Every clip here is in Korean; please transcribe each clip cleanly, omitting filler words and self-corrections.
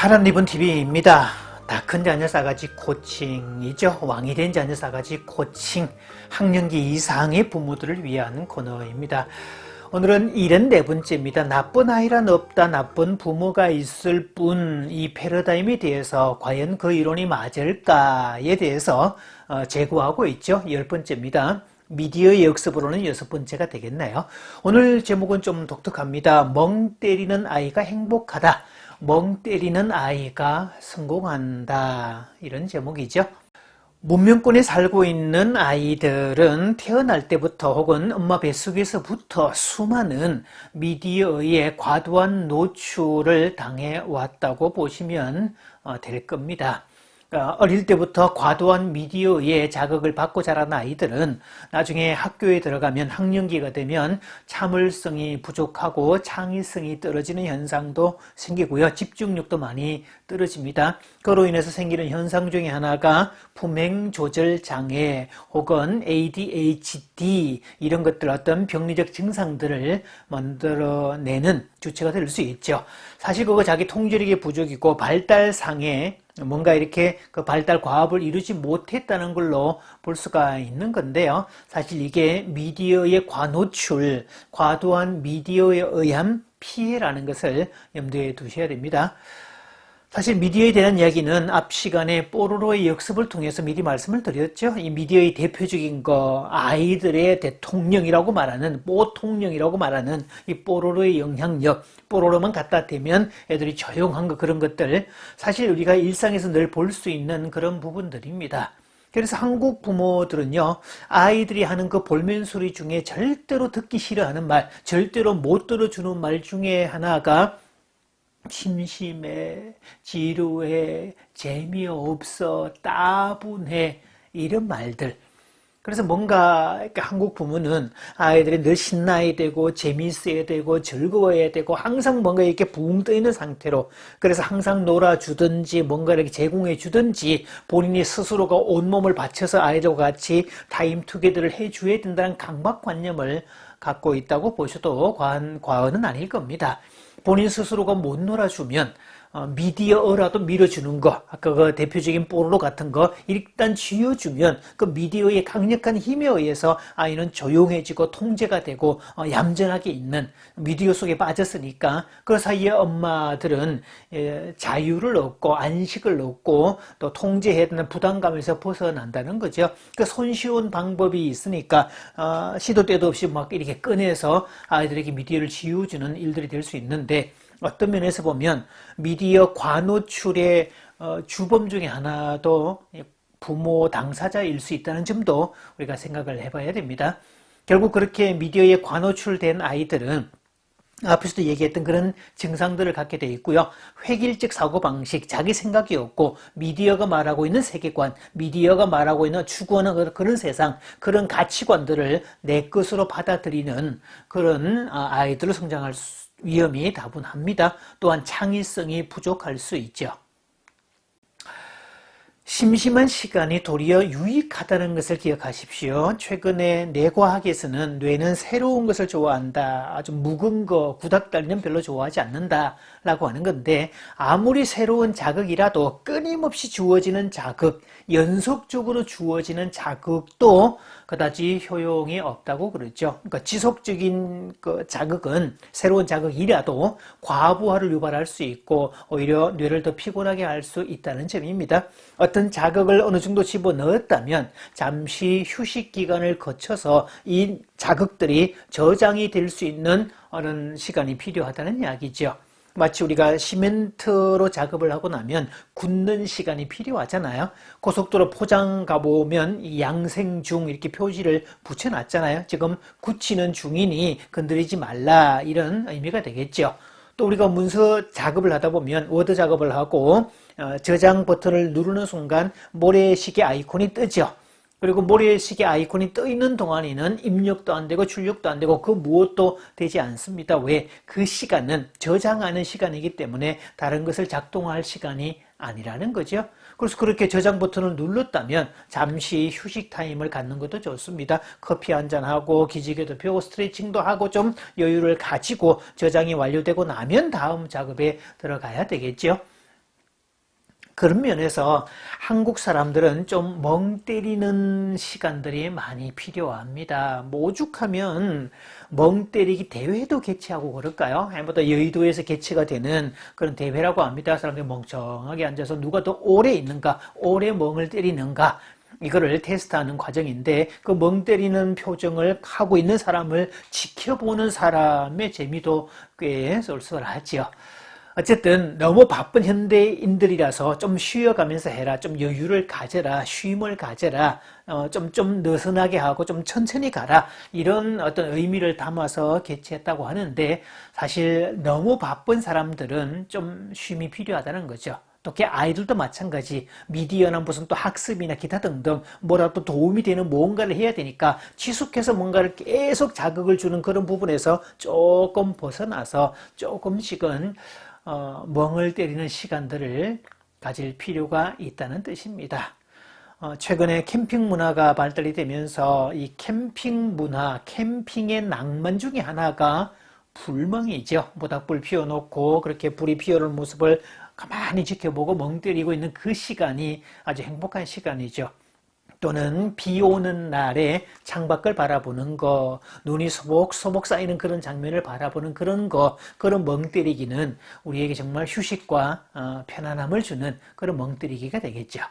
파란 리본 TV입니다. 다 큰 자녀 싸가지 코칭이죠. 왕이 된 자녀 싸가지 코칭, 학령기 이상의 부모들을 위한 코너입니다. 오늘은 74번째입니다. 나쁜 아이란 없다. 나쁜 부모가 있을 뿐. 이 패러다임에 대해서 과연 그 이론이 맞을까에 대해서 제고하고 있죠. 10번째입니다. 미디어의 역습으로는 6번째가 되겠나요? 오늘 제목은 좀 독특합니다. 멍 때리는 아이가 행복하다. 멍 때리는 아이가 성공한다. 이런 제목이죠. 문명권에 살고 있는 아이들은 태어날 때부터 혹은 엄마 뱃속에서부터 수많은 미디어의 과도한 노출을 당해왔다고 보시면 될 겁니다. 어릴 때부터 과도한 미디어의 자극을 받고 자란 아이들은 나중에 학교에 들어가면 학령기가 되면 참을성이 부족하고 창의성이 떨어지는 현상도 생기고요. 집중력도 많이 떨어집니다. 그로 인해서 생기는 현상 중에 하나가 품행조절장애 혹은 ADHD 이런 것들 어떤 병리적 증상들을 만들어내는 주체가 될 수 있죠. 사실 그거 자기 통제력의 부족이고 발달상에 뭔가 이렇게 그 발달 과업을 이루지 못했다는 걸로 볼 수가 있는 건데요. 사실 이게 미디어의 과노출, 과도한 미디어에 의한 피해라는 것을 염두에 두셔야 됩니다. 사실 미디어에 대한 이야기는 앞 시간에 뽀로로의 역습을 통해서 미리 말씀을 드렸죠. 이 미디어의 대표적인 거, 아이들의 대통령이라고 말하는, 뽀통령이라고 말하는 이 뽀로로의 영향력, 뽀로로만 갖다 대면 애들이 조용한 거 그런 것들, 사실 우리가 일상에서 늘 볼 수 있는 그런 부분들입니다. 그래서 한국 부모들은요, 아이들이 하는 그 볼멘 소리 중에 절대로 듣기 싫어하는 말, 절대로 못 들어주는 말 중에 하나가 심심해, 지루해, 재미없어, 따분해 이런 말들. 그래서 뭔가 한국 부모는 아이들이 늘 신나야 되고 재미있어야 되고 즐거워야 되고 항상 뭔가 이렇게 붕 떠 있는 상태로, 그래서 항상 놀아주든지 뭔가 이렇게 제공해 주든지 본인이 스스로가 온몸을 바쳐서 아이들과 같이 타임 투게더를 해줘야 된다는 강박관념을 갖고 있다고 보셔도 과언은 아닐 겁니다. 본인 스스로가 못 놀아주면 미디어라도 밀어주는 거, 아까 그 대표적인 뽀로로 같은 거 일단 쥐어주면 그 미디어의 강력한 힘에 의해서 아이는 조용해지고 통제가 되고 얌전하게 있는, 미디어 속에 빠졌으니까 그 사이에 엄마들은 자유를 얻고 안식을 얻고 또 통제해야 되는 부담감에서 벗어난다는 거죠. 그 손쉬운 방법이 있으니까 시도 때도 없이 막 이렇게 꺼내서 아이들에게 미디어를 쥐어주는 일들이 될 수 있는데, 어떤 면에서 보면 미디어 과노출의 주범 중에 하나도 부모 당사자일 수 있다는 점도 우리가 생각을 해봐야 됩니다. 결국 그렇게 미디어에 과노출된 아이들은 앞에서도 얘기했던 그런 증상들을 갖게 돼 있고요. 획일적 사고방식, 자기 생각이 없고 미디어가 말하고 있는 세계관, 미디어가 말하고 있는 추구하는 그런 세상, 그런 가치관들을 내 것으로 받아들이는 그런 아이들로 성장할 위험이 다분합니다. 또한 창의성이 부족할 수 있죠. 심심한 시간이 도리어 유익하다는 것을 기억하십시오. 최근에 뇌과학에서는 뇌는 새로운 것을 좋아한다. 아주 묵은 거, 구닥다리는 별로 좋아하지 않는다 라고 하는 건데, 아무리 새로운 자극이라도 끊임없이 주어지는 자극, 연속적으로 주어지는 자극도 그다지 효용이 없다고 그러죠. 그러니까 지속적인 그 자극은, 새로운 자극이라도 과부하를 유발할 수 있고 오히려 뇌를 더 피곤하게 할 수 있다는 점입니다. 어떤 자극을 어느 정도 집어넣었다면 잠시 휴식 기간을 거쳐서 이 자극들이 저장이 될 수 있는 어느 시간이 필요하다는 이야기죠. 마치 우리가 시멘트로 작업을 하고 나면 굳는 시간이 필요하잖아요. 고속도로 포장 가보면 이 양생 중 이렇게 표시를 붙여놨잖아요. 지금 굳히는 중이니 건드리지 말라, 이런 의미가 되겠죠. 또 우리가 문서 작업을 하다 보면 워드 작업을 하고 저장 버튼을 누르는 순간 모래시계 아이콘이 뜨죠. 그리고 모래시계 아이콘이 떠 있는 동안에는 입력도 안 되고 출력도 안 되고 그 무엇도 되지 않습니다. 왜? 그 시간은 저장하는 시간이기 때문에 다른 것을 작동할 시간이 아니라는 거죠. 그래서 그렇게 저장 버튼을 눌렀다면 잠시 휴식 타임을 갖는 것도 좋습니다. 커피 한잔하고 기지개도 펴고 스트레칭도 하고 좀 여유를 가지고 저장이 완료되고 나면 다음 작업에 들어가야 되겠죠. 그런 면에서 한국 사람들은 좀 멍 때리는 시간들이 많이 필요합니다. 뭐 오죽하면 멍 때리기 대회도 개최하고 그럴까요? 아니면 여의도에서 개최가 되는 그런 대회라고 합니다. 사람들이 멍청하게 앉아서 누가 더 오래 있는가, 오래 멍을 때리는가, 이거를 테스트하는 과정인데, 그 멍 때리는 표정을 하고 있는 사람을 지켜보는 사람의 재미도 꽤 쏠쏠하지요. 어쨌든 너무 바쁜 현대인들이라서 좀 쉬어가면서 해라, 좀 여유를 가져라, 쉼을 가져라, 좀 느슨하게 하고 좀 천천히 가라, 이런 어떤 의미를 담아서 개최했다고 하는데, 사실 너무 바쁜 사람들은 좀 쉼이 필요하다는 거죠. 또 아이들도 마찬가지, 미디어나 무슨 또 학습이나 기타 등등 뭐라도 도움이 되는 뭔가를 해야 되니까 지속해서 뭔가를 계속 자극을 주는 그런 부분에서 조금 벗어나서 조금씩은 멍을 때리는 시간들을 가질 필요가 있다는 뜻입니다. 최근에 캠핑 문화가 발달이 되면서 이 캠핑 문화, 캠핑의 낭만 중에 하나가 불멍이죠. 모닥불 피워놓고 그렇게 불이 피어오르는 모습을 가만히 지켜보고 멍 때리고 있는 그 시간이 아주 행복한 시간이죠. 또는 비 오는 날에 창밖을 바라보는 거, 눈이 소복소복 쌓이는 그런 장면을 바라보는 그런 거, 그런 멍 때리기는 우리에게 정말 휴식과 편안함을 주는 그런 멍 때리기가 되겠죠.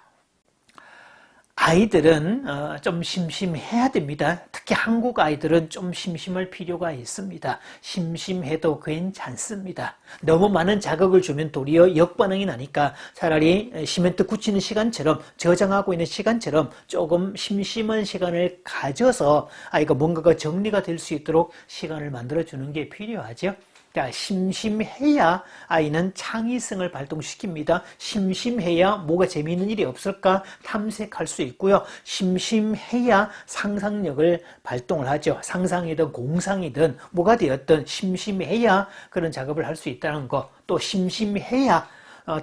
아이들은 좀 심심해야 됩니다. 특히 한국 아이들은 좀 심심할 필요가 있습니다. 심심해도 괜찮습니다. 너무 많은 자극을 주면 도리어 역반응이 나니까 차라리 시멘트 굳히는 시간처럼, 저장하고 있는 시간처럼 조금 심심한 시간을 가져서 아이가 뭔가가 정리가 될 수 있도록 시간을 만들어주는 게 필요하죠. 심심해야 아이는 창의성을 발동시킵니다. 심심해야 뭐가 재미있는 일이 없을까 탐색할 수 있고요. 심심해야 상상력을 발동을 하죠. 상상이든 공상이든 뭐가 되었든 심심해야 그런 작업을 할 수 있다는 거. 또 심심해야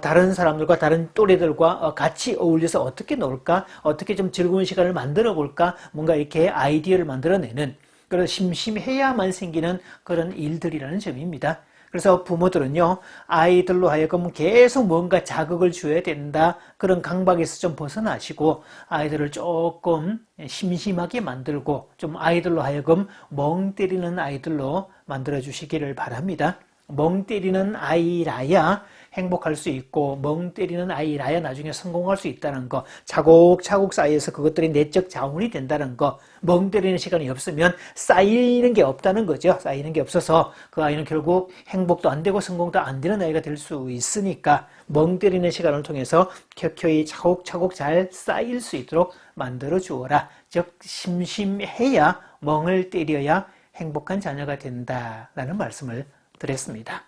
다른 사람들과 다른 또래들과 같이 어울려서 어떻게 놀까, 어떻게 좀 즐거운 시간을 만들어 볼까, 뭔가 이렇게 아이디어를 만들어내는, 그런 심심해야만 생기는 그런 일들이라는 점입니다. 그래서 부모들은요, 아이들로 하여금 계속 뭔가 자극을 줘야 된다, 그런 강박에서 좀 벗어나시고 아이들을 조금 심심하게 만들고 좀 아이들로 하여금 멍 때리는 아이들로 만들어 주시기를 바랍니다. 멍 때리는 아이라야 행복할 수 있고, 멍 때리는 아이라야 나중에 성공할 수 있다는 거, 차곡차곡 쌓여서 그것들이 내적 자원이 된다는 거, 멍 때리는 시간이 없으면 쌓이는 게 없다는 거죠. 쌓이는 게 없어서 그 아이는 결국 행복도 안 되고 성공도 안 되는 아이가 될 수 있으니까 멍 때리는 시간을 통해서 켜켜이 차곡차곡 잘 쌓일 수 있도록 만들어 주어라. 즉 심심해야 멍을 때려야 행복한 자녀가 된다라는 말씀을 드렸습니다.